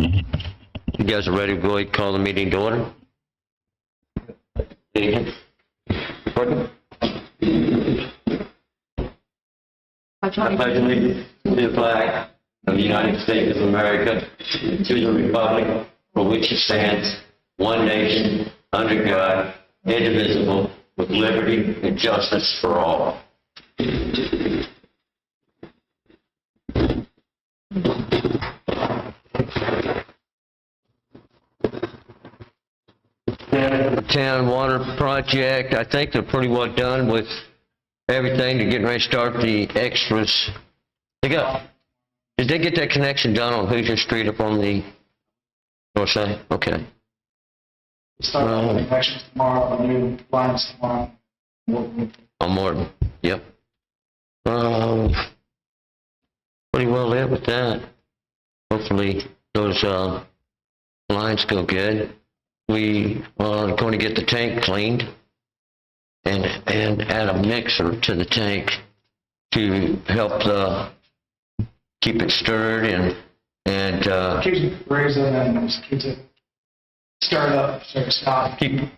You guys are ready to go ahead and call the meeting to order? Recording? I pledge allegiance to the flag of the United States of America, to the republic for which it stands, one nation, under God, indivisible, with liberty and justice for all. The town water project, I think they're pretty well done with everything. They're getting ready to start the extras. Did they get that connection done on Hoosier Street up on the north side? Okay. Start the connections tomorrow, the new lines tomorrow. On Morton, yep. Pretty well there with that. Hopefully those lines go good. We are going to get the tank cleaned and add a mixer to the tank to help keep it stirred and Keeps it freezing and just keeps it stirred up so it's not. We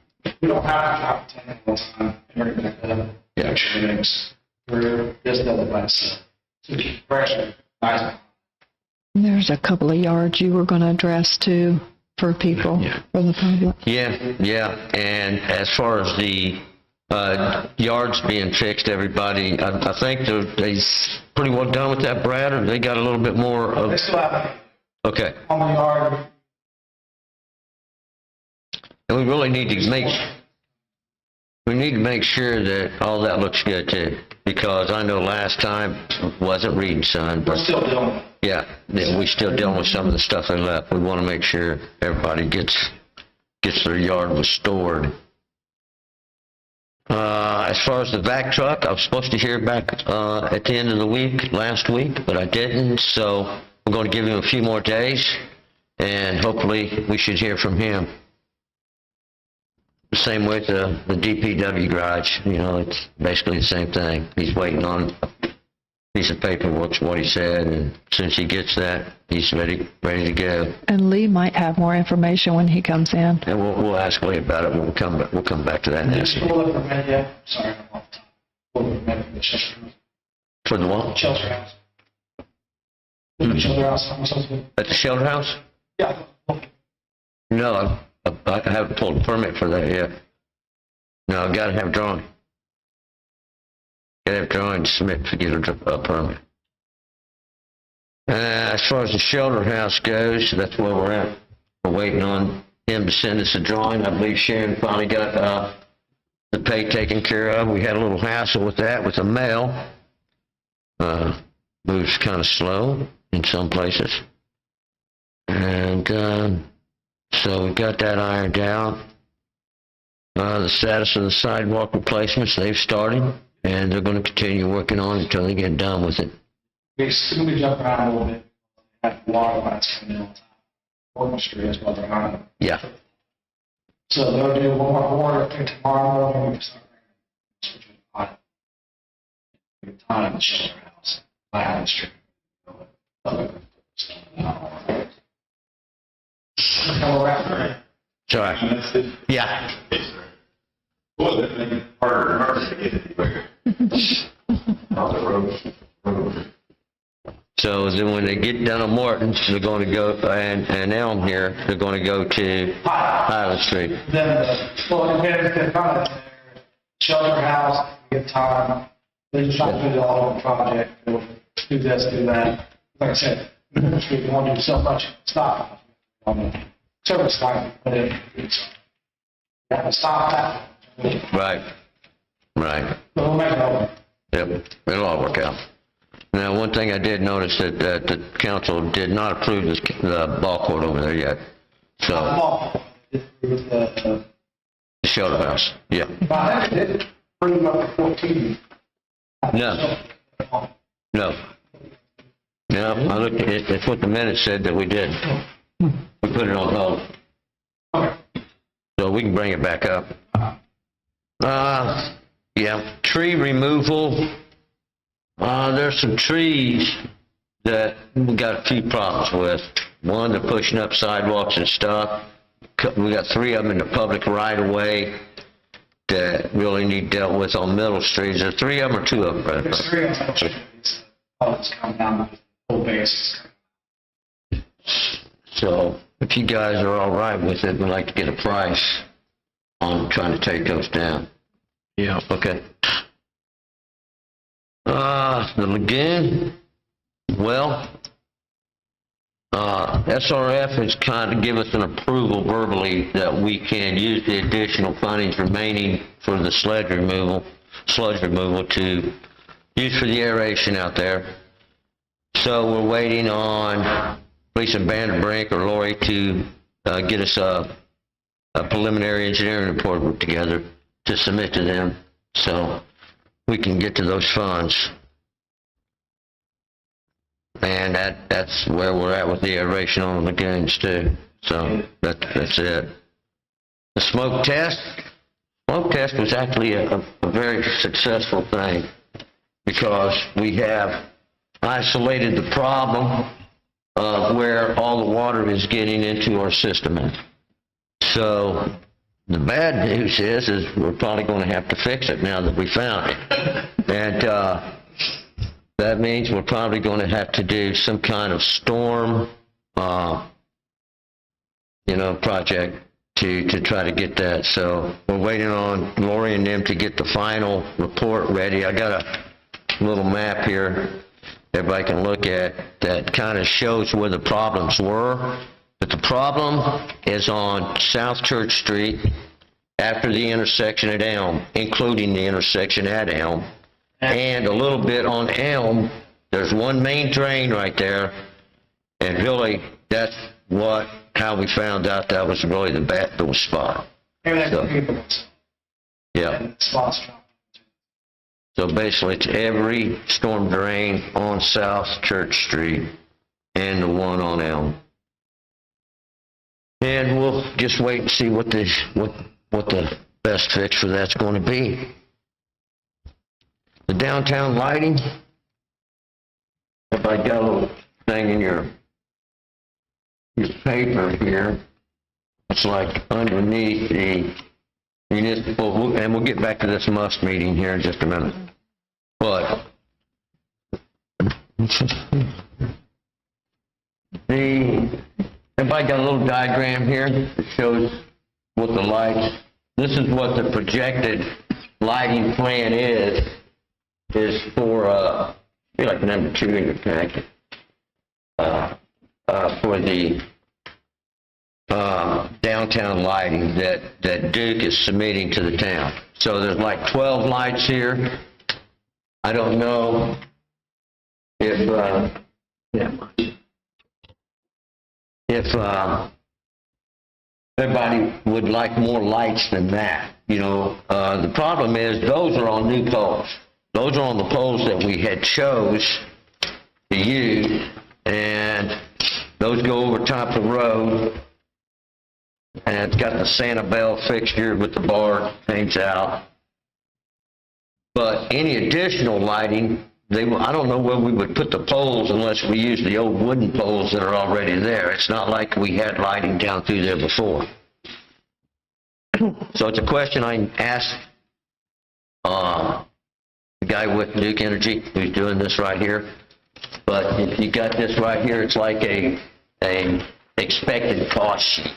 don't have to drop the tank all the time. Everything like that. Yeah. Extra mix through this other place. To keep pressure. Nice. There's a couple of yards you were going to address too for people, for the public. Yeah. And as far as the yards being fixed, everybody, I think they're pretty well done with that, Brad, or they got a little bit more of... They still have Okay. on the yard. And we really need to make sure that all that looks good too, because I know last time it wasn't reading, son, We're but still doing it. yeah, we're still dealing with some of the stuff they left. We want to make sure everybody gets their yard restored. As far as the vac truck, I was supposed to hear back at the end of the week, last week, but I didn't, so I'm going to give him a few more days, and hopefully we should hear from him. Same with the DPW garage, it's basically the same thing. He's waiting on a piece of paperwork, what he said, and as soon as he gets that, he's ready to go. And Lee might have more information when he comes in. And we'll ask Lee about it when we'll come back to that next week. Pull up for a minute, yeah. Sorry, I'm off the top. Pull up for a minute for the shelter house. For the what? Shelter house. The shelter house, I'm supposed to. At the shelter house? Yeah. No, I haven't pulled a permit for that yet. No, I've got to have a drawing. Got to have a drawing to submit to get a permit. As far as the shelter house goes, that's where we're at. We're waiting on him to send us a drawing. I believe Sharon finally got the pay taken care of. We had a little hassle with that with the mail. Moves kind of slow in some places. And so we got that ironed out. The status of the sidewalk replacements, they've started, and they're going to continue working on it until they get done with it. We jump around a little bit. Have water lines coming in all the time. Morgant Street is what they're on. Yeah. So they'll do one more water, I think tomorrow morning we start switching the time in the shelter house. By the street. Sorry. Yeah. Well, that makes it harder and harder to get it anywhere. On the road. So then when they get done on Morton's, they're going to go, and Elm here, they're going to go to Highland Street. Then, well, depends if they're coming there. Shelter house, get time. They just try to put it all on the project. They'll do this, do that. Like I said, Morgant Street, they want to do so much stuff on the service line, but it's stop that. Right. We'll make it over. Yep, it'll all work out. Now, one thing I did notice that the council did not approve the ball court over there yet. So, The shelter house, yeah. I did pretty much 14. No, I looked at it, that's what the minutes said that we did. We put it on hold. Okay. So we can bring it back up. Yeah, tree removal. There's some trees that we got a few problems with One, they're pushing up sidewalks and stuff. We got 3 of them in the public right of way that really need dealt with on Middle Street. Is there 3 of them or 2 of them, Brad? There's 3 on the street. It's coming down the whole base. So if you guys are all right with it, we'd like to get a price on trying to take those down. Yeah. Okay. The lagoon, well, SRF has kind of given us an approval verbally that we can use the additional fundings remaining for the sludge removal to use for the aeration out there. So we're waiting on Lisa Vanderbrink or Lori to get us a preliminary engineering report put together to submit to them so we can get to those funds. And that's where we're at with the aeration on the lagoons too. So that's it. The smoke test was actually a very successful thing because we have isolated the problem of where all the water is getting into our system. So the bad news is we're probably going to have to fix it now that we found it. And that means we're probably going to have to do some kind of storm, project to try to get that. So we're waiting on Lori and them to get the final report ready. I got a little map here everybody can look at that kind of shows where the problems were. But the problem is on South Church Street after the intersection at Elm, including the intersection at Elm. And a little bit on Elm, there's one main drain right there, and really, that's how we found out that was really the little spot. Yeah. So basically, it's every storm drain on South Church Street and the one on Elm. And we'll just wait and see what the best fix for that's going to be. The downtown lighting, if I got a little thing in your paper here, it's like underneath the municipal, and we'll get back to this must meeting here in just a minute. But everybody got a little diagram here that shows what the lights, this is what the projected lighting plan is for, be like number 2 in your packet, for the downtown lighting that Duke is submitting to the town. So there's like 12 lights here. I don't know if everybody would like more lights than that. The problem is those are on new poles. Those are on the poles that we had chose to use, and those go over top the road, and it's got the Sanibel fixture with the bar hangs out. But any additional lighting, I don't know where we would put the poles unless we use the old wooden poles that are already there. It's not like we had lighting down through there before. So it's a question I asked the guy with Duke Energy who's doing this right here. But if you got this right here, it's like a expected cost sheet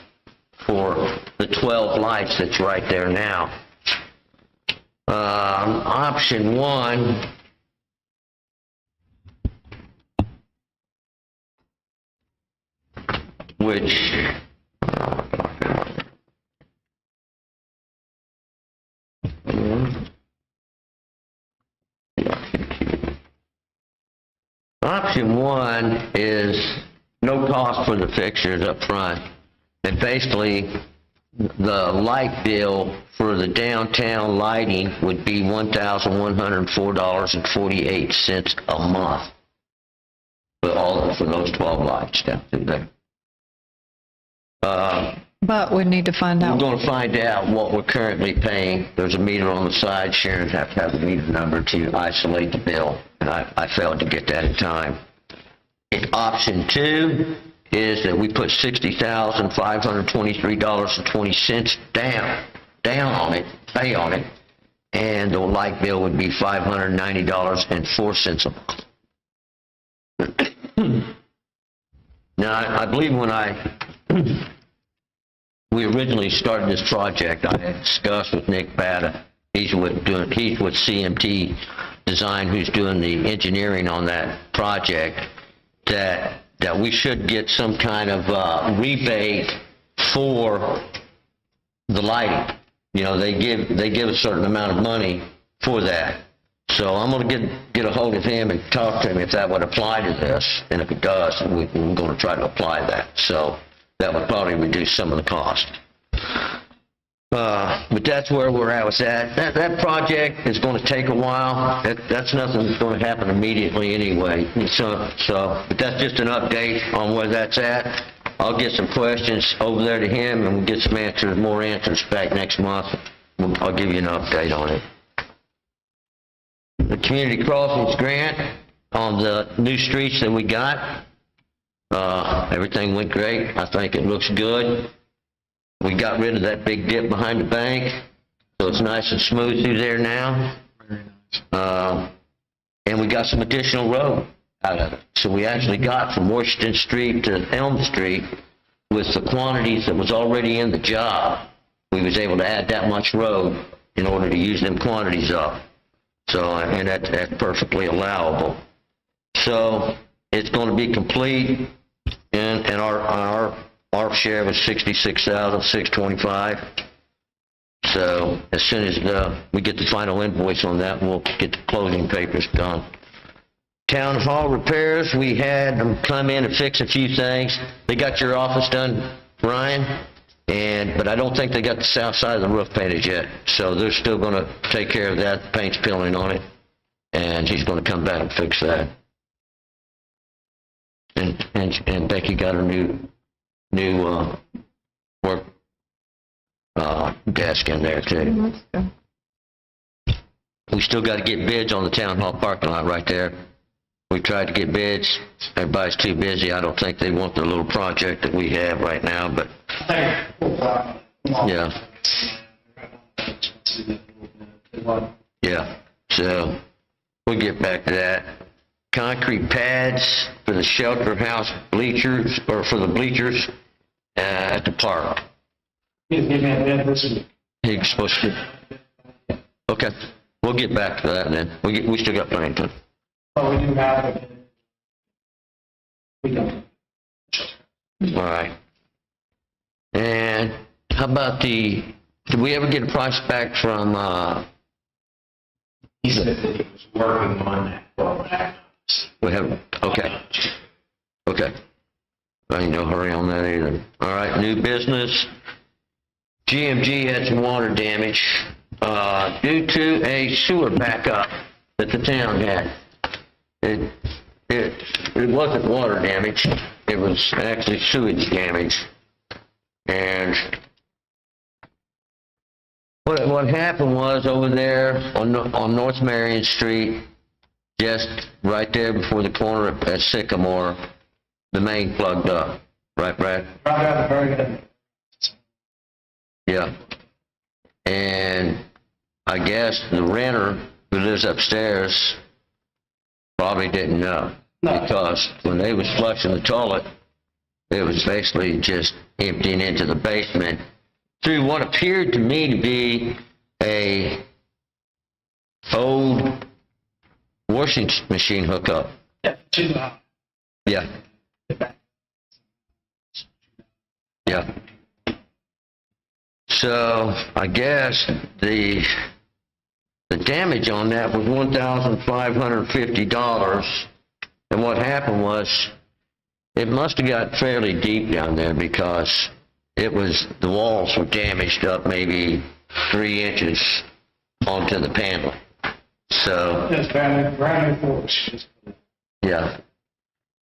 for the 12 lights that's right there now. Option 1, which option 1 is no cost for the fixtures up front. And basically, the light bill for the downtown lighting would be $1,104.48 a month for those 12 lights down through there. But we need to find out. We're going to find out what we're currently paying. There's a meter on the side. Sharon have to have the meter number to isolate the bill, and I failed to get that in time. Option 2 is that we put $60,523.20 down on it, pay on it, and the light bill would be $590.04 a month. Now, I believe when we originally started this project, I had discussed with Nick Bada, he's with CMT Design, who's doing the engineering on that project, that we should get some kind of rebate for the lighting. You know, they give a certain amount of money for that. So I'm going to get a hold of him and talk to him if that would apply to this, and if it does, we're going to try to apply that. So that would probably reduce some of the cost. But that's where we're at with that. That project is going to take a while. That's nothing that's going to happen immediately anyway. So, but that's just an update on where that's at. I'll get some questions over there to him, and we'll get some more answers back next month. I'll give you an update on it. The community crossings grant on the new streets that we got, everything went great. I think it looks good. We got rid of that big dip behind the bank, so it's nice and smooth through there now. And we got some additional road out of it. So we actually got from Washington Street to Elm Street with the quantities that was already in the job. We was able to add that much road in order to use them quantities up. So, and that's perfectly allowable. So it's going to be complete, and our share was $66,625. So as soon as we get the final invoice on that, we'll get the closing papers done. Town hall repairs, we had them come in and fix a few things. They got your office done, Ryan, but I don't think they got the south side of the roof painted yet. So they're still going to take care of that. The paint's peeling on it, and he's going to come back and fix that. And Becky got her new work desk in there too. We still got to get bids on the town hall parking lot right there. We tried to get bids. Everybody's too busy. I don't think they want the little project that we have right now, but yeah. Yeah. So we'll get back to that. Concrete pads for the shelter house bleachers, or for the bleachers at the park. He's supposed to. Okay. We'll get back to that then. We still got plenty of time. Oh, we do have it. We don't. All right. And how about did we ever get a price back from, He said that he was working on that program. we haven't, okay. Okay. I ain't no hurry on that either. All right, new business. GMG had some water damage, due to a sewer backup that the town had. It wasn't water damage, it was actually sewage damage. And what happened was over there on North Marion Street, just right there before the corner at Sycamore, the main plugged up. Right, Brad? Right at the very end. Yeah. And I guess the renter who lives upstairs probably didn't know. No. Because when they was flushing the toilet, it was basically just emptying into the basement through what appeared to me to be a old washing machine hookup. Yeah, too loud. Yeah. Yeah. So I guess the damage on that was $1,550, and what happened was it must have got fairly deep down there because the walls were damaged up maybe 3 inches onto the panel. So It's brand new force. yeah,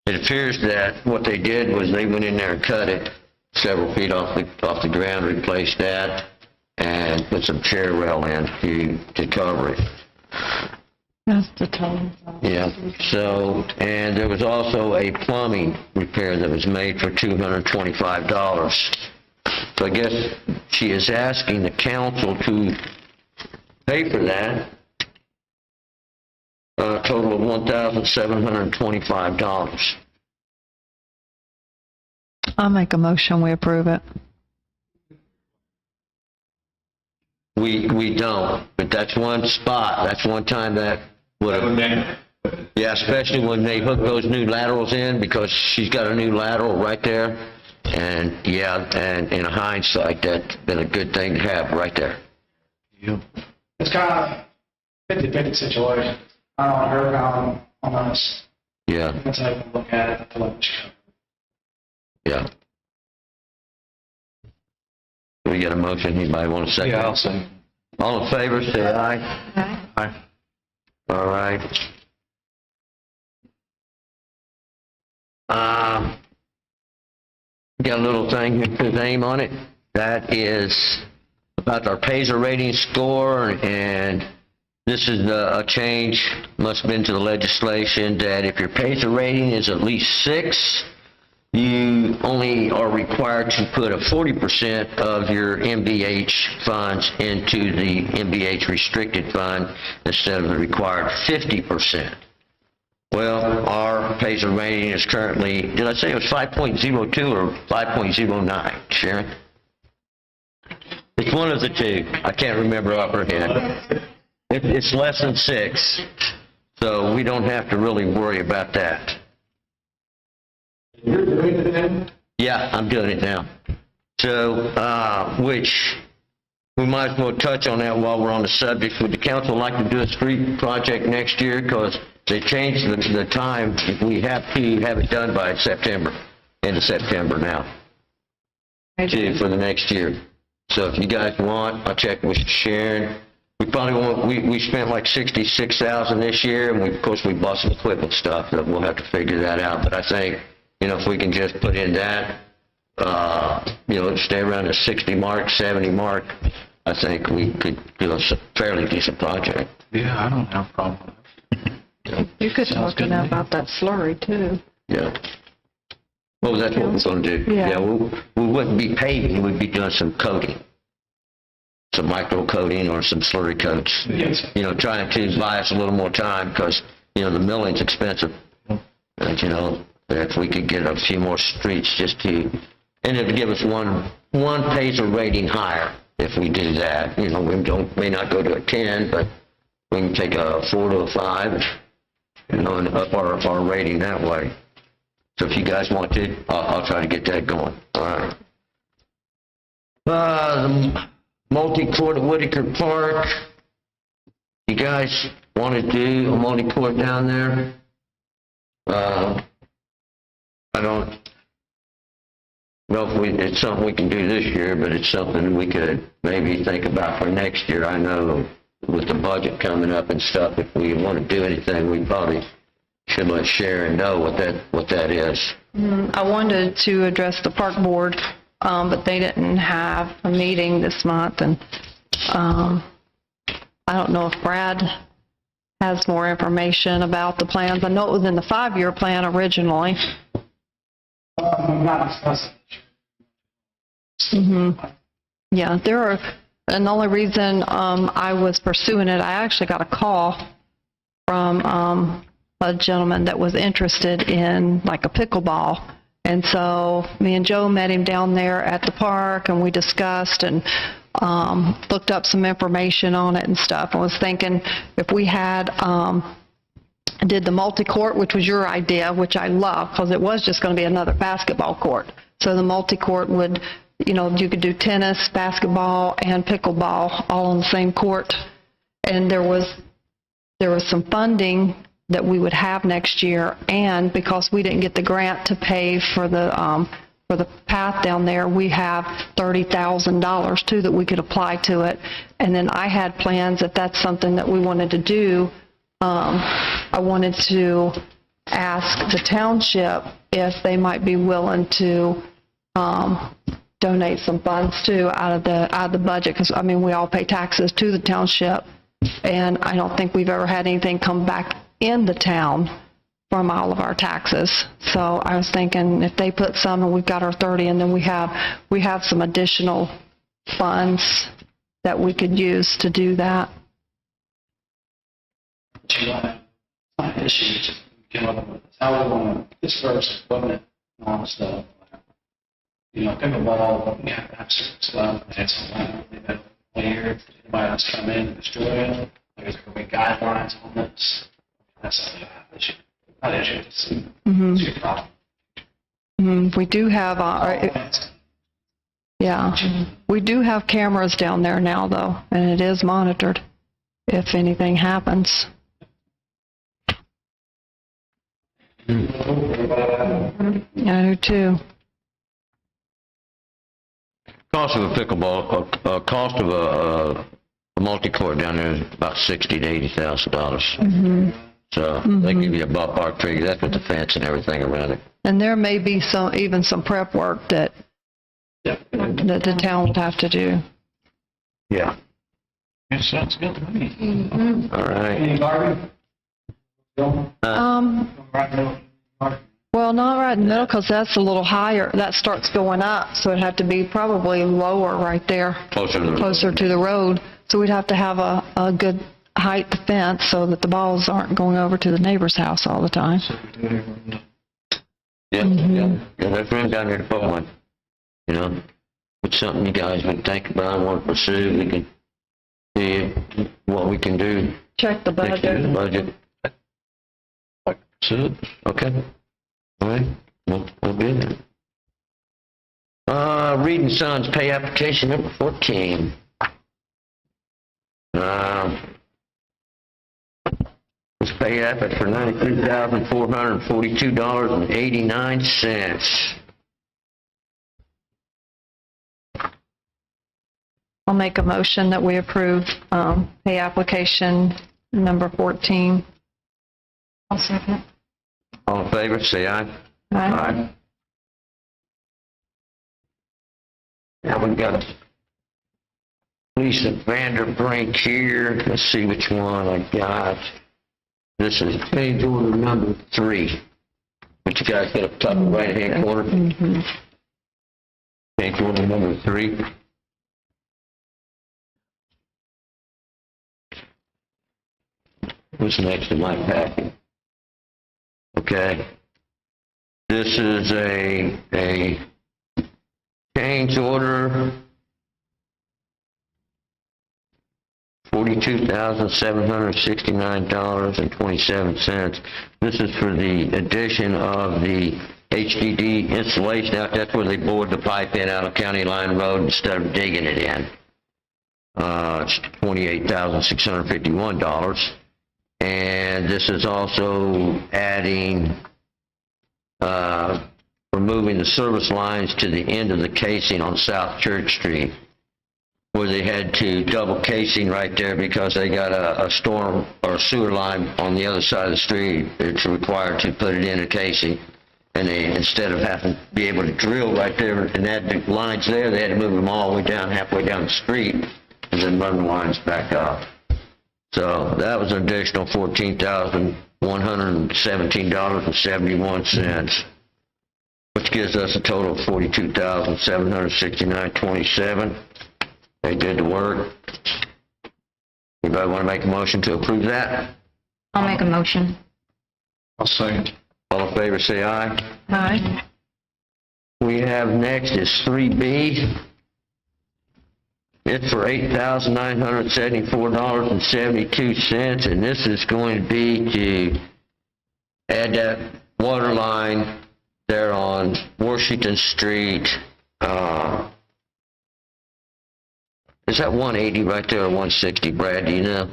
it appears that what they did was they went in there and cut it several feet off the ground, replaced that, and put some chair rail in to cover it. That's the total. Yeah, so, and there was also a plumbing repair that was made for $225. So I guess she is asking the council to pay for that, a total of $1,725. I'll make a motion, we approve it. We don't, but that's one spot, that's one time that would have, yeah, especially when they hook those new laterals in, because she's got a new lateral right there. And yeah, and in hindsight, that's been a good thing to have right there. It's kind of 50-50 situation. I don't hear about on us. Yeah, Let's take a look at it. yeah. We got a motion, anybody want to second? Yeah, I'll say. All in favor, say aye. Aye. All right. Got a little thing with his name on it. That is about our PASER rating score, and this is a change, must have been to the legislation, that if your PASER rating is at least 6, you only are required to put a 40% of your MBH funds into the MBH restricted fund instead of the required 50%. Well, our PASER rating is currently, did I say it was 5.02 or 5.09, Sharon? It's one of the two. I can't remember off her head. It's less than 6, so we don't have to really worry about that. You're doing it then? Yeah, I'm doing it now. So, which, we might as well touch on that while we're on the subject. Would the council like to do a street project next year? Because they changed the time. We have to have it done by September, end of September now, for the next year. So if you guys want, I'll check with Sharon. We probably won't, we spent like $66,000 this year, and of course we bought some equipment stuff, that we'll have to figure that out. But I think, if we can just put in that, stay around the 60 mark, 70 mark, I think we could do a fairly decent project. Yeah, I don't have a problem with it. You could Sounds talk good to now me. about that slurry too. Yeah. Well, that's what we're going to do. Yeah. Yeah, we wouldn't be paving, we'd be doing some coating. Some micro coating or some slurry coats. Yes. Trying to buy us a little more time because, the milling's expensive. And, if we could get a few more streets just to, and it would give us one PASER rating higher if we do that. We may not go to a 10, but we can take a 4 to a 5, and up our rating that way. So if you guys want to, I'll try to get that going. All right. The multi-court at Whitaker Park. You guys want to do a multi-court down there? I don't know if it's something we can do this year, but it's something we could maybe think about for next year. I know with the budget coming up and stuff, if we want to do anything, we probably should let Sharon know what that is. I wanted to address the park board, but they didn't have a meeting this month, and I don't know if Brad has more information about the plans. I know it was in the 5-year plan originally. Not discussing. Yeah, and the only reason I was pursuing it, I actually got a call from a gentleman that was interested in like a pickleball. And so me and Joe met him down there at the park, and we discussed and looked up some information on it and stuff. I was thinking if we had did the multi-court, which was your idea, which I love, because it was just going to be another basketball court. So the multi-court would, you could do tennis, basketball, and pickleball all on the same court. And there was some funding that we would have next year, and because we didn't get the grant to pay for the path down there, we have $30,000 too that we could apply to it. And then I had plans, if that's something that we wanted to do, I wanted to ask the township if they might be willing to donate some funds too out of the budget, because we all pay taxes to the township, And I don't think we've ever had anything come back in the town from all of our taxes. So I was thinking if they put some and we've got our 30 and then we have some additional funds that we could use to do that. But you want to issue, just come up with how we want to disperse equipment and all the stuff. You know, pickleball, you have to have certain stuff, and it's something all year. If anybody else come in and destroy it, there's going to be guidelines on this. That's something that should, not issue, it's your problem. We do have, we do have cameras down there now though, and it is monitored if anything happens. I do too. Cost of a pickleball, cost of a multi-court down there is about $60,000 to $80,000. So they give you a ballpark figure. That's with the fence and everything around it. And there may be even some prep work that the town would have to do. Yeah. That sounds good to me. All right. Any garden? Bill? Right now, garden. Well, not right in the middle because that's a little higher. That starts going up, so it'd have to be probably lower right there, closer to the road. So we'd have to have a good height fence so that the balls aren't going over to the neighbor's house all the time. Yeah, there's room down there to put one. You know, it's something you guys would think about and want to pursue. We can see what we can do. Check the Next year's budget. budget. Okay. All right. We'll be there. Reed and Sons pay application number 14. This pay app is for $93,442.89. I'll make a motion that we approve pay application number 14. I'll second. All in favor, say aye. Aye. Now we've got Lisa Vanderbrink here. Let's see which one I got. This is page order number 3. But you guys get up top of the right-hand corner. Page order number 3. What's next in my packet? Okay. This is a change order, $42,769.27. This is for the addition of the HDD installation out. That's where they bored the pipe in out of County Line Road instead of digging it in. It's $28,651. And this is also adding, removing the service lines to the end of the casing on South Church Street, where they had to double casing right there because they got a storm or a sewer line on the other side of the street. It's required to put it in a casing. And they, instead of having to be able to drill right there and add the lines there, they had to move them all the way down, halfway down the street, and then run the lines back up. So that was an additional $14,117.71, which gives us a total of $42,769.27. They did the work. Anybody want to make a motion to approve that? I'll make a motion. I'll second. All in favor, say aye. Aye. We have next is 3B. It's for $8,974.72, and this is going to be to add that water line there on Washington Street. Is that 180 right there or 160, Brad? Do you know?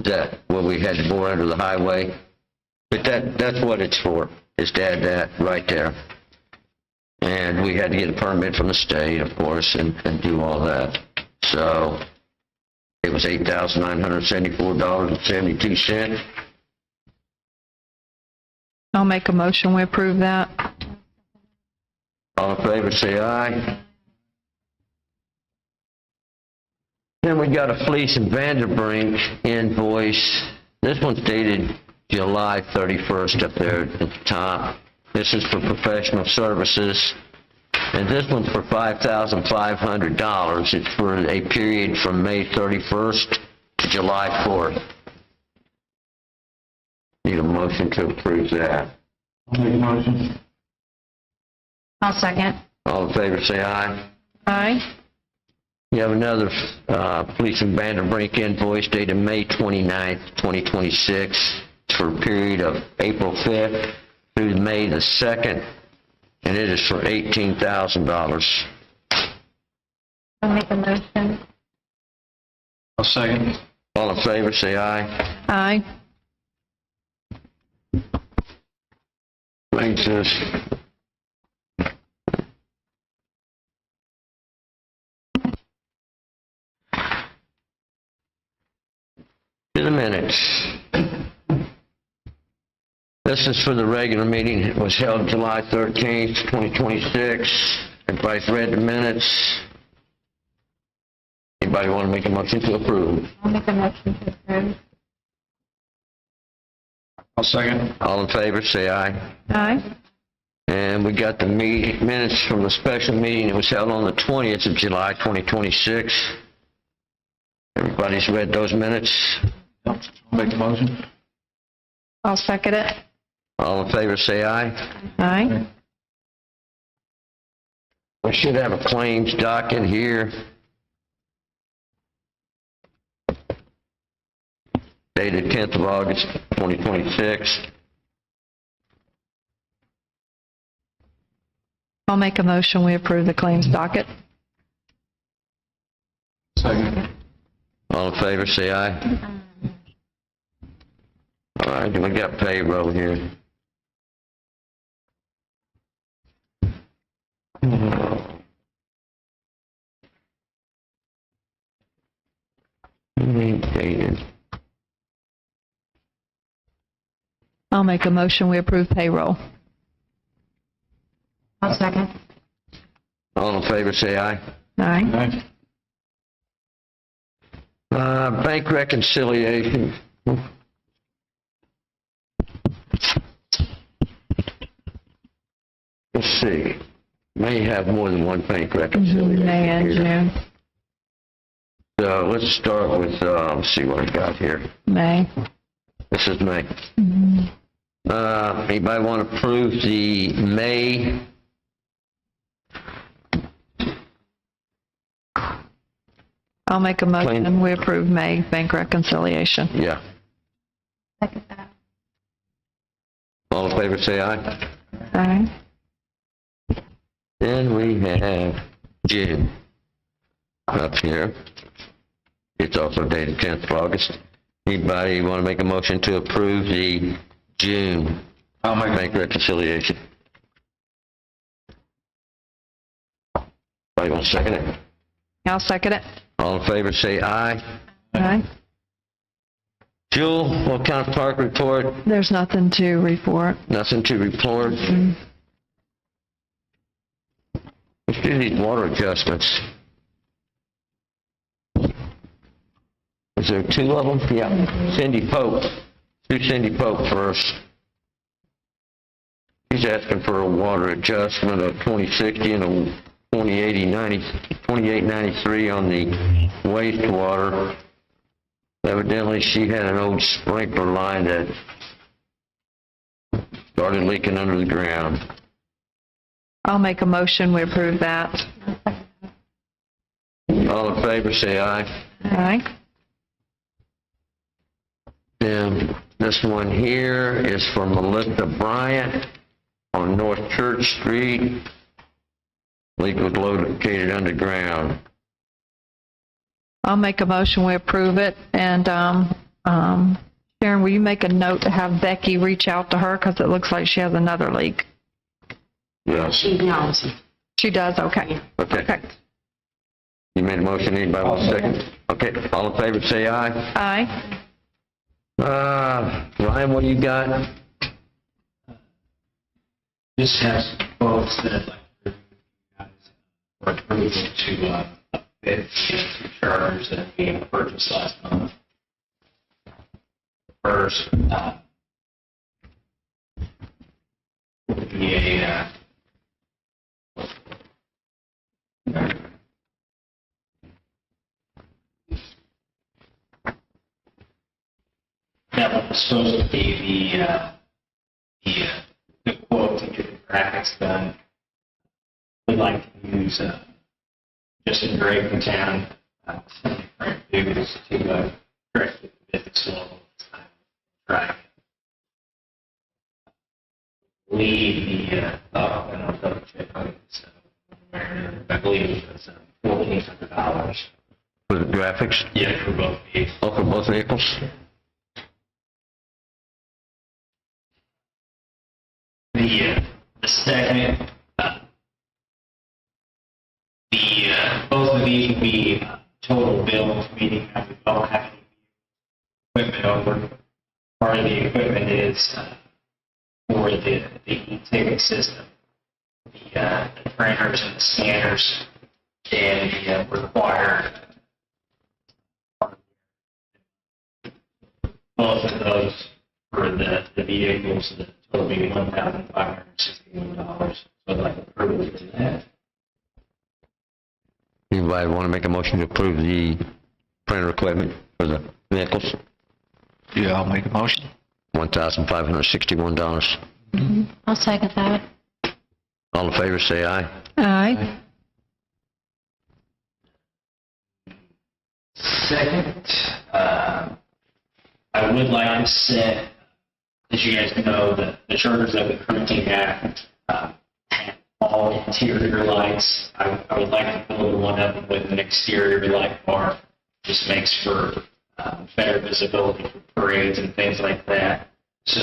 Is that where we had to bore under the highway? But that's what it's for, is to add that right there. And we had to get a permit from the state, of course, and do all that. So it was $8,974.72. I'll make a motion, we approve that. All in favor, say aye. Then we got a Fleece and Vanderbrink invoice. This one's dated July 31st up there at the top. This is for professional services. And this one's for $5,500. It's for a period from May 31st to July 4th. Need a motion to approve that. I'll make a motion. I'll second. All in favor, say aye. Aye. You have another Fleece and Vanderbrink invoice dated May 29th, 2026. It's for a period of April 5th through May the 2nd, and it is for $18,000. I'll make a motion. I'll second. All in favor, say aye. Aye. Brings us to the minutes. This is for the regular meeting. It was held July 13th, 2026. Everybody's read the minutes. Anybody want to make a motion to approve? I'll make a motion to approve. I'll second. All in favor, say aye. Aye. And we got the minutes from the special meeting that was held on the 20th of July, 2026. Everybody's read those minutes. I'll make a motion. I'll second it. All in favor, say aye. Aye. We should have a claims docket here. Dated 10th of August, 2026. I'll make a motion, we approve the claims docket. Second. All in favor, say aye. All right, we got payroll here. Dated. I'll make a motion, we approve payroll. I'll second. All in favor, say aye. Aye. Aye. Bank reconciliation. Let's see. May have more than one bank reconciliation. May and here. June. So let's start with, let's see what I got here. May. This is May. Anybody want to approve the May? I'll make a motion, we approve May bank reconciliation. Yeah. Second that. All in favor, say aye. Aye. Then we have June up here. It's also dated 10th of August. Anybody want to make a motion to approve the June I'll make bank reconciliation? Anybody want to second it? I'll second it. All in favor, say aye. Aye. Jewel, what kind of park report? There's nothing to report. Nothing to report. Let's do these water adjustments. Is there two of them? Yeah. Cindy Pope. Do Cindy Pope first. She's asking for a water adjustment of 2060 and a 2893 on the wastewater. Evidently, she had an old sprinkler line that started leaking under the ground. I'll make a motion, we approve that. All in favor, say aye. Aye. Then this one here is for Melissa Bryant on North Church Street. Leak was located underground. I'll make a motion, we approve it, and, Sharon, will you make a note to have Becky reach out to her, because it looks like she has another leak? Yes. She knows. She does, okay. Okay. You made a motion, anybody want a second? Okay, all in favor, say aye. Aye. Ryan, what do you got? Just have some quotes that I'd like to approve to with the two chargers that we purchased last month. First, would be that one was supposed to be the quote to get the graphics done. We'd like to use just in Town figures to correct the business level. Right. Believe and I'll double check on this. I believe it's $1,400. For the graphics? Yeah, for both vehicles. Oh, for both vehicles? The second, both of these will be total bills, meaning that we don't have any equipment over. Part of the equipment is for the e-ticket system, the printers and the scanners, and the required both of those for the vehicles, the total being $1,561. So I'd like to approve of that. Anybody want to make a motion to approve the printer equipment for the vehicles? Yeah, I'll make a motion. $1,561. I'll second that. All in favor, say aye. Aye. Second, I would like to set, as you guys know, the chargers that we're currently have have all interior lights. I would like to build one of them with an exterior light bar. Just makes for better visibility for parades and things like that. So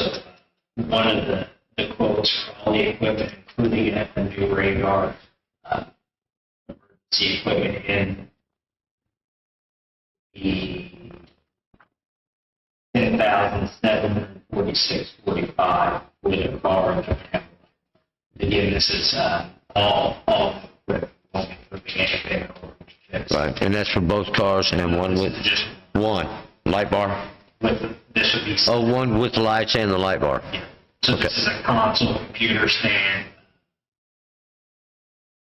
one of the quotes for all the equipment, including a new radar, emergency equipment in the $10,746.45 with a car. Again, this is all equipment for mechanic or fix. Right, and that's for both cars and one with, Just one light bar? this would be. Oh, one with the lights and the light bar. Yeah. So Okay. this is a console computer stand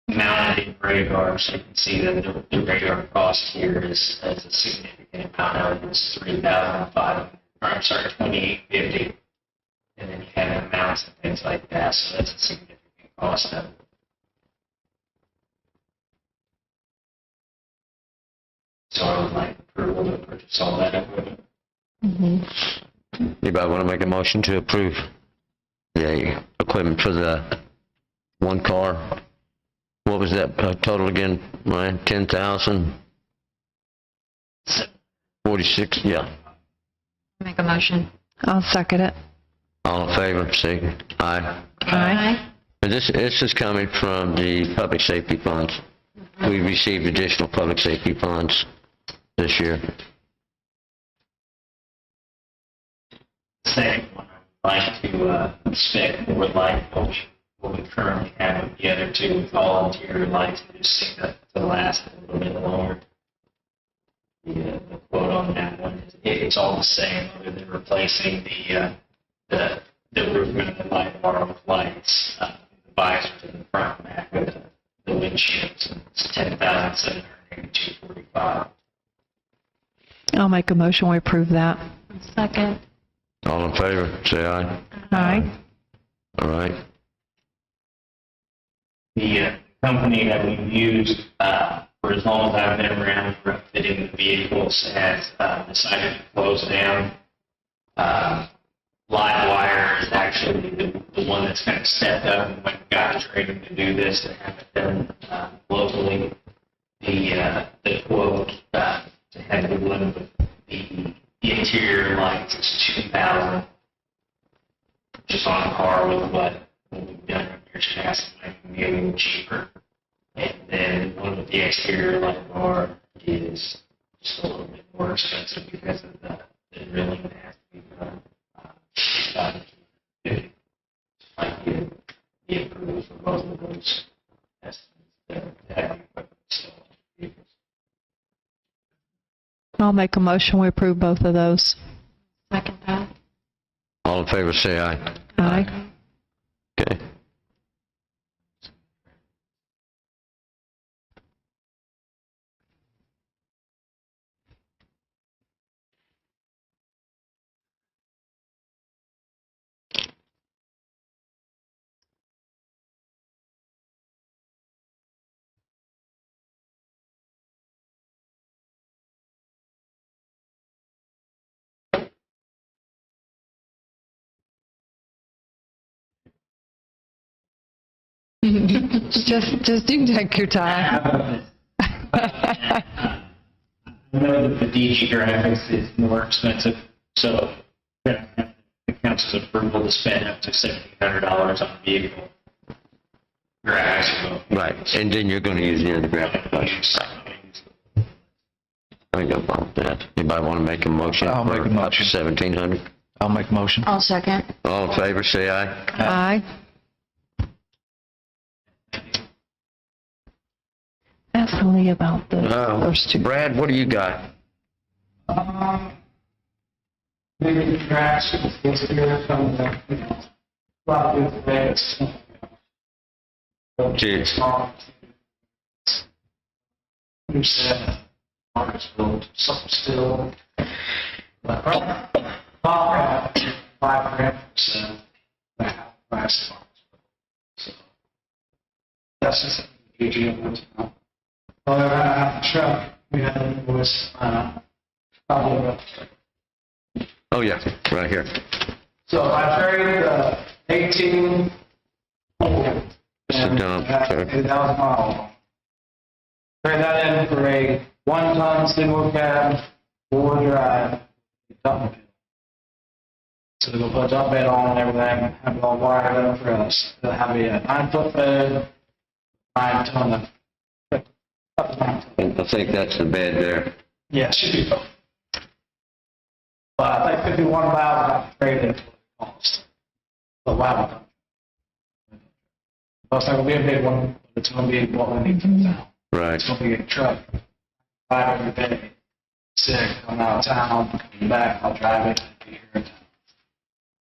mounted in radar, so you can see that the radar cost here is a significant amount of it. It's $28.50, and then you have the mounts and things like that, so that's a significant cost of it. So I would like approval to purchase all that equipment. Anybody want to make a motion to approve the equipment for the one car? What was that total again, Ryan? 10,000? 46, yeah. Make a motion. I'll second it. All in favor, say aye. Aye. And this is coming from the public safety funds. We received additional public safety funds this year. Second one, I'd like to spec more like what we currently have with the other two with all interior lights, and just think that to last a little bit longer. The quote on that one is it's all the same, other than replacing the roof and the light bar with lights, the visors in the front and back of the windshields. And it's $10,782.45. I'll make a motion, we approve that. Second. All in favor, say aye. Aye. All right. The company that we've used for as long as I've been around for upfitting the vehicles has decided to close down. Livewire is actually the one that's kind of stepped up and went and got the training to do this and have it done locally. The quote to have the one with the interior lights is $2,000, just on par with what we've done in years past, might be a little cheaper. And then one with the exterior light bar is just a little bit more expensive because of the drilling that has to be done. Like the approval for both of those estimates to have the equipment still on the vehicles. I'll make a motion, we approve both of those. Second that. All in favor, say aye. Aye. Okay. Just you take your time. I know that the DG graphics is more expensive, so the council's approval to spend up to $1,700 on a vehicle. Graphics. Right, and then you're gonna use the other graphic. I ain't no problem with that. Anybody wanna make a motion? I'll make a for up to motion. 1,700? I'll make a motion. I'll second. All in favor, say aye. Aye. Ask Lee about the first two. Brad, what do you got? Maybe the tracks, it's here, some of that, you know, a lot of good things. Cheers. You said, Marcusville, something still. But, $5,000, so, that, last month. So, that's just a huge difference. Well, the truck, we had an invoice, probably about. Oh, yeah, right here. So I traded 18 Sit down, sir. 8,000 miles. Trade that in for a 1-ton single cab, 4-wheel drive, dump bed. So we'll put a dump bed on and everything, have it all wired up for us. It'll have a 9-foot bed, 9-ton of, up to 9 ton. I think that's the bed there. Yeah, it should be both. But I think 51,000 I trade in for the cost. So wow. Well, it's not gonna be a big one, but it's gonna be what we need for the town. Right. It's gonna be a truck. Drive every day. Sick, I'm out of town, coming back, I'll drive it, be here in town.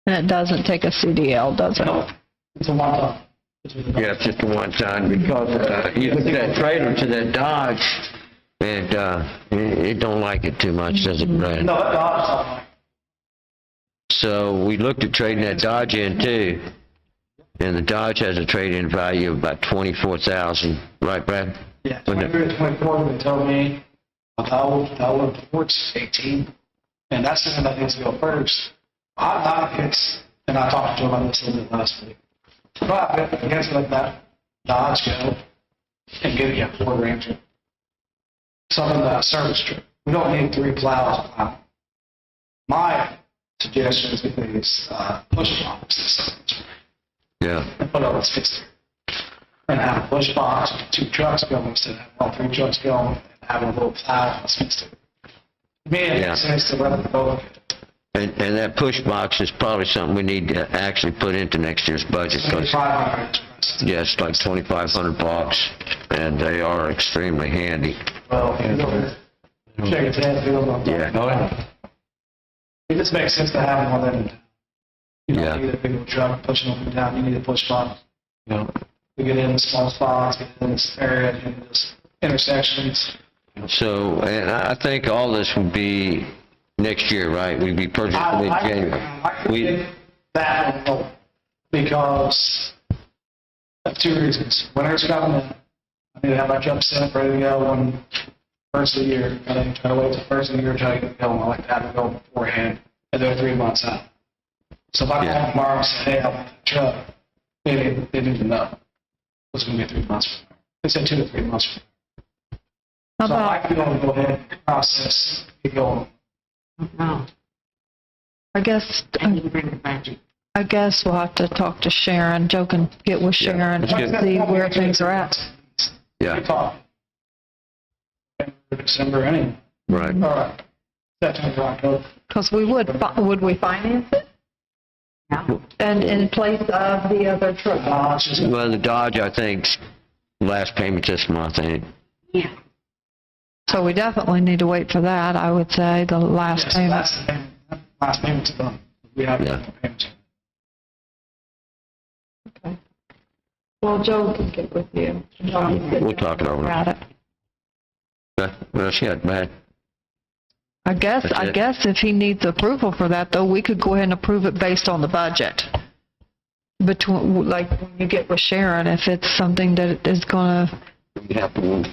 And it doesn't take a CDL, does it? No, it's a one-ton. Yeah, it's just a one-time, because you look at that trailer to that Dodge, and it don't like it too much, does it, Brad? No, that Dodge, something like. So we looked at trading that Dodge in too, and the Dodge has a trade-in value of about $24,000, right, Brad? Yeah, Wouldn't it? 23 or 24, they told me, I would towards 18, and that's something that needs to go first. I'm not against, and I talked to him about this a little bit last week, but if against let that Dodge go and get a Ford Ranger. Something that service trip. We don't need 3 plows. My suggestion is get these push boxes Yeah, and put all this fixed there. And have a push box with 2 trucks going instead of having all 3 trucks going and having a little plow that's fixed there. To me, it Yeah. makes sense to let it go. and that push box is probably something we need to actually put into next year's budget, because, 500. yeah, it's like $2,500, and they are extremely handy. Well, shake its head, feel them. Yeah. It just makes sense to have one of them. You Yeah. don't need a big old truck pushing up and down, you need a push box. Yeah. We get in small spots, get in this area, get in this intersections. So, and I think all this would be next year, right? We'd be purchasing in January. I We, think that will help because of 2 reasons. Winter's coming in. I need to have my truck set up, ready to go when first of the year. I didn't try to wait till first of the year to try to get it going. I like to have it go beforehand, and they're 3 months out. So if I call tomorrow and say, hey, I want the truck, they need to know. It's going to be 3 months from now. They said 2 to 3 months from How now. So I about, can go ahead and process, get going. No, I guess, I need to bring the budget. I guess we'll have to talk to Sharon. Joe can get with Yeah, Sharon let's and get- see where things are at. We yeah, talk. December anyway. right. All right. September, October. Because we would we finance it? No. And in place of the other truck? It's just Well, the Dodge, I think, last payment this month, ain't it? Yeah. So we definitely need to wait for that, I would say, the last Yeah, so payment. that's the payment. Last payment's done. We have Yeah. payments. Well, Joe can get with you. We'll talk it over. Got it. Okay, what else you got, Matt? I That's it. guess if he needs approval for that, though, we could go ahead and approve it based on the budget. Between, like, when you get with Sharon, if it's something that is gonna, We have to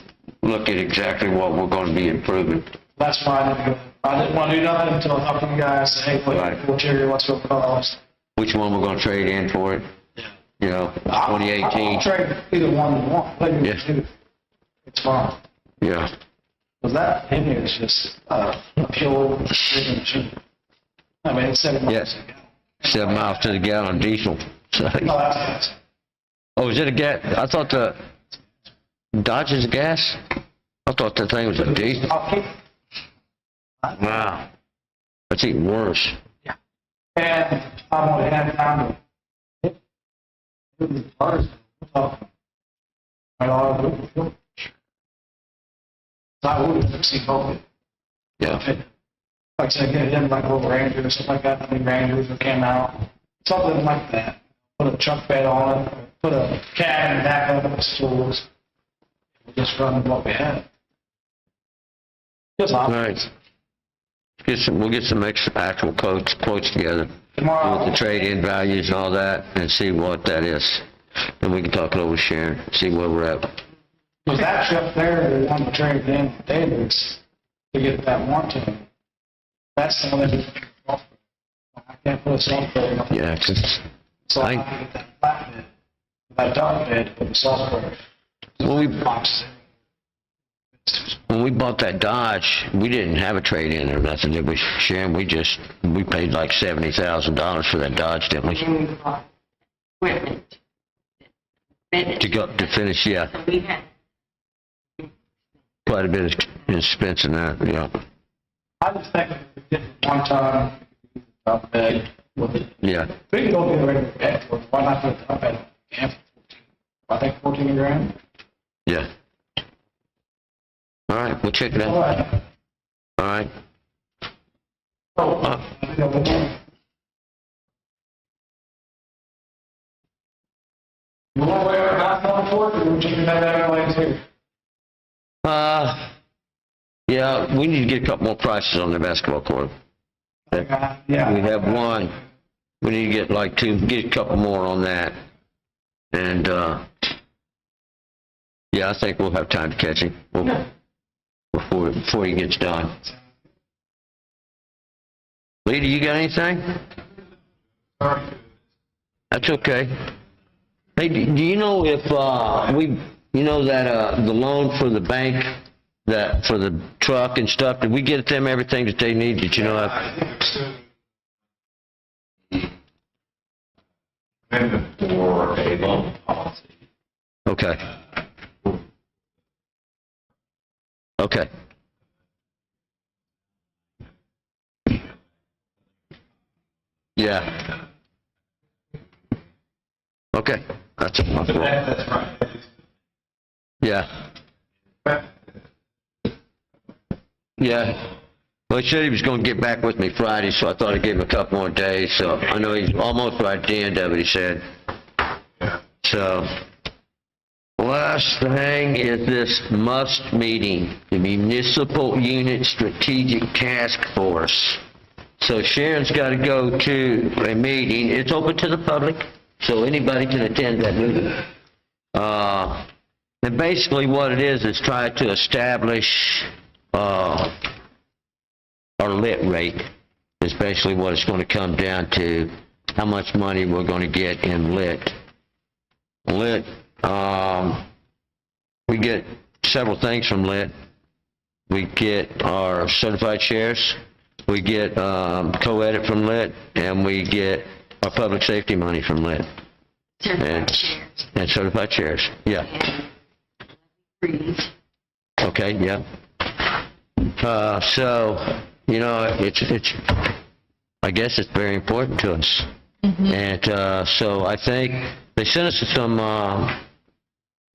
look at exactly what we're gonna be improving. That's why I didn't want to do nothing until I talked to you guys, say, hey, Right. what's going to cost? Which one we're gonna trade in for it? You know, I'll 2018, trade either one you want. Whatever you Yeah. do. It's fine. yeah. Because that opinion is just a pure freaking machine. I mean, it's 7 miles. Yes. 7 miles to the gallon diesel. So- No, that's Oh, is it a gas? I thought the Dodge is a gas? I thought the thing was a diesel. I'll keep. Wow. That's even worse. And I'm going to have time to hit the cars. I would see both. Yeah. Like I said, get him like a little Ranger or something like that, maybe Rangers or came out, something like that. Put a truck bed on it, put a cab in the back of it, stools. We'll just run what we have. Just All options. right. We'll get some extra actual quotes together Tomorrow, with the trade-in values and all that and see what that is. Then we can talk it over with Sharon, see where we're at. was that truck there, they wanted to trade it in with Davis to get that one ton. That's the one that I can't put a software on. Yeah, 'cause So I can get that flat bed, that dog bed, to put the software. When we- Boxes. when we bought that Dodge, we didn't have a trade-in or nothing, did we, Sharon? We paid like $70,000 for that Dodge, didn't we? And we bought equipment. To finish, yeah, So we had, quite a bit of expense in that, yeah. I just think if we did it one time, dog bed with it. Yeah, We can go get a regular bed for it. Why not put a dog bed on the camp for 14? I think 14 grand. yeah. All right, we'll check it All out. right. All right. Oh, I think I'll put one. You want to wear a half on for it, or would you do that anyway too? Yeah, we need to get a couple more prices on the basketball court. Yeah. We have one. We need to get like get a couple more on that. And, yeah, I think we'll have time to catch him before he gets done. Lee, do you got anything? That's okay. Hey, do you know if, you know that, the loan for the bank, that, for the truck and stuff, did we get them everything that they need? Did you know that? I think it's still amendment for a loan policy. Okay. Okay. Yeah. Okay. That's my fault. That's right. Yeah. Yeah. Well, he said he was going to get back with me Friday, so I thought I'd give him a couple more days. So I know he's almost right at the end of it, he said. So, last thing is this must meeting, the Municipal Unit Strategic Task Force. So Sharon's got to go to a meeting. It's open to the public, so anybody can attend that meeting. And basically what it is try to establish our lit rate, is basically what it's going to come down to, how much money we're going to get in lit. Lit, we get several things from lit. We get our certified shares, we get co-edit from lit, and we get our public safety money from lit. certified shares And certified shares, yeah. and freeze. Okay, yeah. So, you know, it's, I guess it's very important to us. And, so I think they sent us some,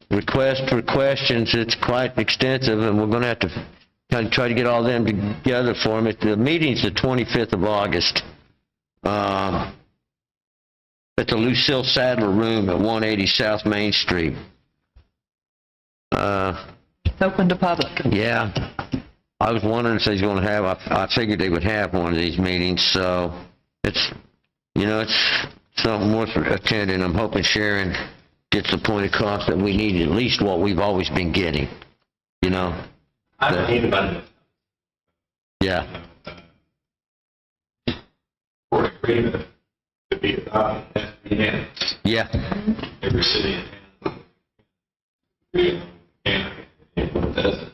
requests for questions. It's quite extensive, and we're gonna have to I tried to get all them together for me. The meeting's the 25th of August. At the Lucille Sadler Room at 180 South Main Street. Open to public. Yeah. I was wondering if they was going to have, I figured they would have one of these meetings, so it's, it's something worth attending. I'm hoping Sharon gets the point across that we need at least what we've always been getting, I don't need about Yeah, for an agreement to be adopted, it has to be unanimous. yeah, Every city in town. And it doesn't.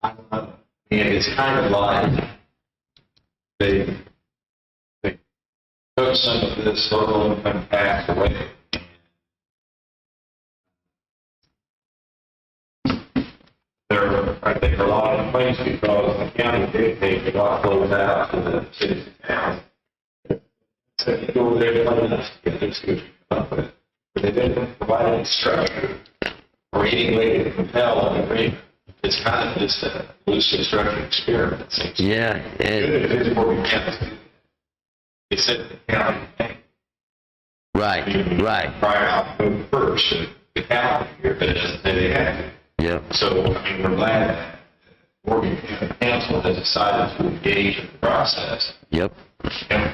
I don't know. And it's kind of like they took some of this local income tax away. I think a lot of complaints because the county dictated a lot goes out to the cities and towns. So you go over there and let us get this good up with. But they didn't provide any structure or any way to compel an agreement. It's kind of just a loosely structured experiment, it seems. yeah, It is for the county. They said the county, right, prior out to first, the county here, but it doesn't say they have to. yeah, So, I mean, we're glad that Morgant County Council has decided to engage in the process. yep, And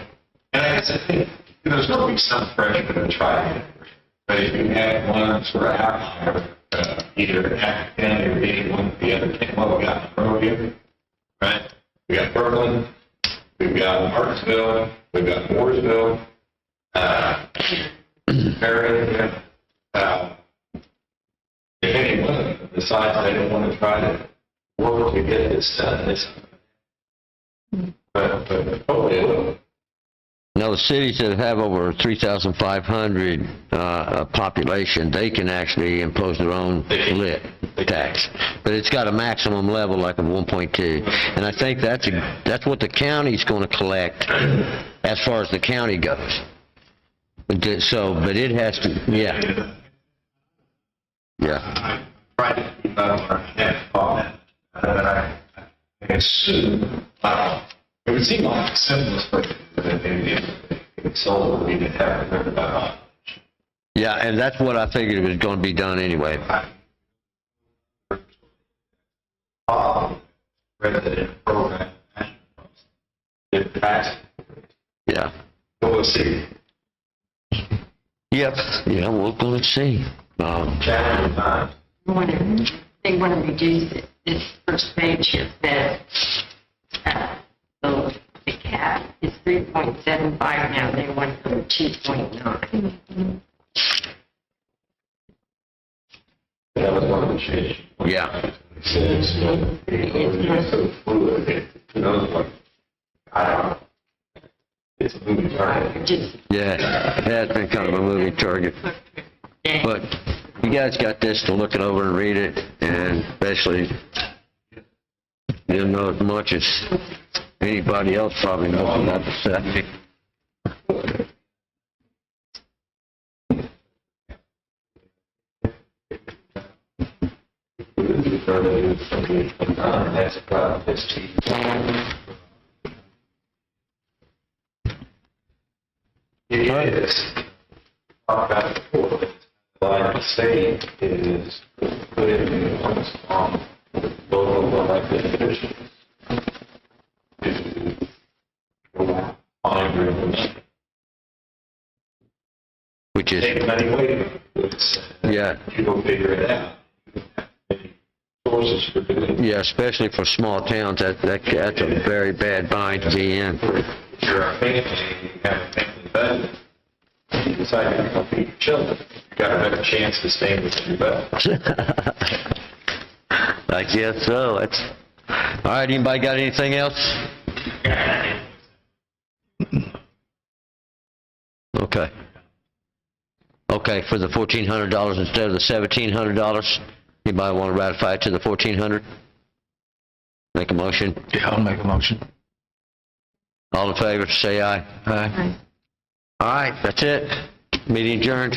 I guess I think there's going to be some pressure to try it. But if you have one sort of outlier, either Acton County or any one of the other, well, we got Monrovia, right? We got Berlin, we've got Martinsville, we've got Mooresville, Marion, if any one of them decides they don't want to try to work to get this done, but hopefully No, cities that have over 3,500 population, they can actually impose their own lit tax. But it's got a maximum level like of 1.2. And I think that's what the county's going to collect as far as the county goes. But it has to, yeah. Yeah, I tried to keep out of our head on that, but I assume, it would seem like the simplest way that maybe solar we didn't have to remember that. yeah, and that's what I figured was going to be done anyway. Resident program, it passed. Yeah. We'll see. Yep, yeah, we're going to see. Chapter 5. They want to reduce it. This first page here says, the cap is 3.75 now, they want to go to 2.9. That was one of the changes. Yeah, It's so fluid, who knows what, I don't know. It's a moving target. Just, yeah, it has been kind of a moving target. But you guys got this to look it over and read it, and especially you didn't know as much as anybody else probably knows about the subject. That's about 15. It is. Talk about it before. Like the state is put in on local elected officials to go out on agreements. Which is, Take money away. It's, yeah, you go figure it out. You don't have any sources for doing it. yeah, especially for small towns, that's a very bad bind to be in. If you're a family, you have a family budget, you decide you're going to feed your children, you got a better chance to stay within your budget. I guess so. That's all right. Anybody got anything else? Okay. Okay, for the $1,400 instead of the $1,700. Anybody want to ratify it to the $1,400? Make a motion. Yeah, I'll make a motion. All in favor, say aye. Aye. All right, that's it. Meeting adjourned.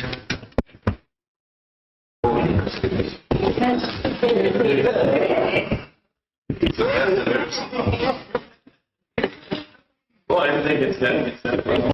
That's Well, everything gets done, gets done.